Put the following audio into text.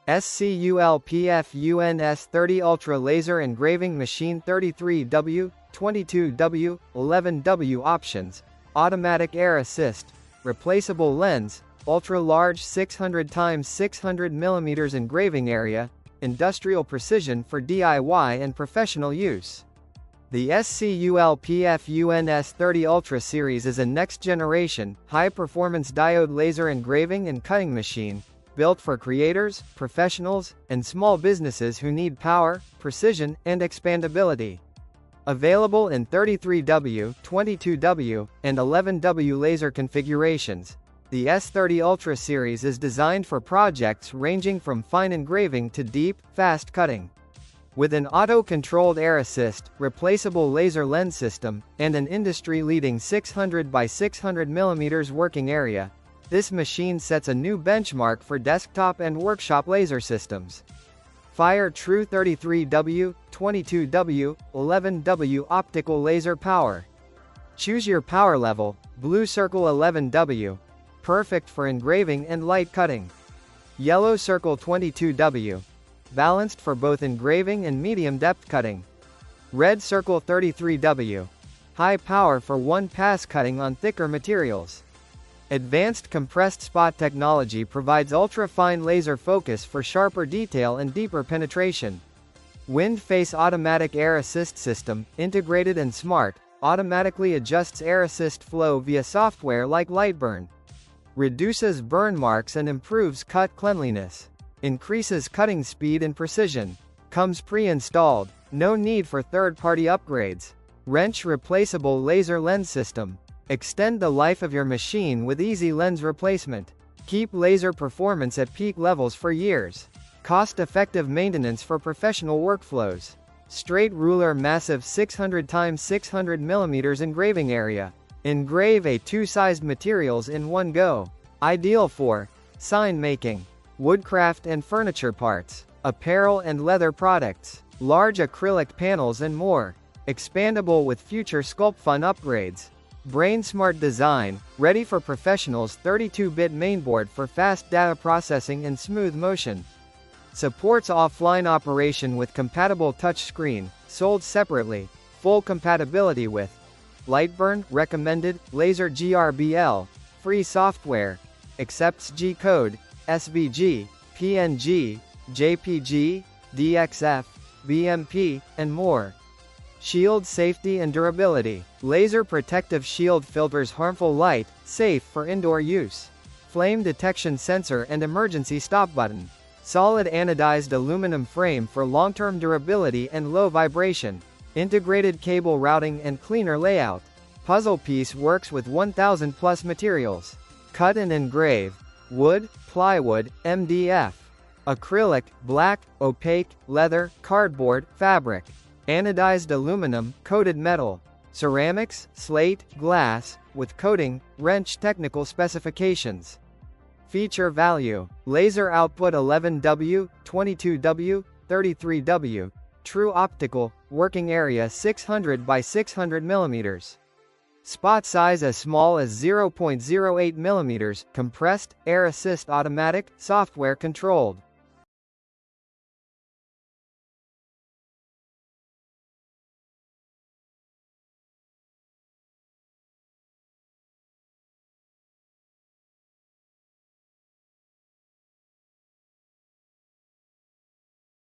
SCULPFUN S30 Ultra Laser Engraving Machine 33W, 22W, 11W Options, Automatic Air Assist, Replaceable Lens, Ultra Large 600x600mm Engraving Area, Industrial Precision for DIY and Professional Use. The SCULPFUN S30 Ultra Series is a next-generation, high-performance diode laser engraving and cutting machine, built for creators, professionals, and small businesses who need power, precision, and expandability. Available in 33W, 22W, and 11W laser configurations, the S30 Ultra Series is designed for projects ranging from fine engraving to deep, fast cutting. With an auto-controlled air assist, replaceable laser lens system, and an industry-leading 600x600mm working area, this machine sets a new benchmark for desktop and workshop laser systems. Fire True 33W, 22W, 11W Optical Laser Power. Choose your power level, Blue Circle 11W. Perfect for engraving and light cutting. Yellow Circle 22W. Balanced for both engraving and medium depth cutting. Red Circle 33W. High power for one-pass cutting on thicker materials. Advanced compressed spot technology provides ultra-fine laser focus for sharper detail and deeper penetration. Wind Face Automatic Air Assist System, integrated and smart, automatically adjusts air assist flow via software like Lightburn. Reduces burn marks and improves cut cleanliness. Increases cutting speed and precision. Comes pre-installed, no need for third-party upgrades. Wrench Replaceable Laser Lens System. Extend the life of your machine with easy lens replacement. Keep laser performance at peak levels for years. Cost-effective maintenance for professional workflows. Straight Ruler Massive 600x600mm Engraving Area. Engrave A2-sized materials in one go. Ideal for sign making, woodcraft and furniture parts, apparel and leather products, large acrylic panels and more. Expandable with future SCULPFUN upgrades. Brain Smart Design, ready for professionals. 32-bit mainboard for fast data processing and smooth motion. Supports offline operation with compatible touchscreen, sold separately. Full compatibility with Lightburn, recommended, Laser GRBL, free software. Accepts G-code, SVG, PNG, JPG, DXF, BMP, and more. Shield safety and durability. Laser protective shield filters harmful light, safe for indoor use. Flame detection sensor and emergency stop button. Solid anodized aluminum frame for long-term durability and low vibration. Integrated cable routing and cleaner layout. Puzzle piece works with 1,000 plus materials. Cut and engrave. Wood, plywood, MDF. Acrylic, black, opaque, leather, cardboard, fabric. Anodized aluminum, coated metal. Ceramics, slate, glass, with coating, wrench technical specifications. Feature value. Laser output 11W, 22W, 33W. True optical, working area 600x600mm. Spot size as small as 0.08mm, compressed, air assist automatic, software controlled.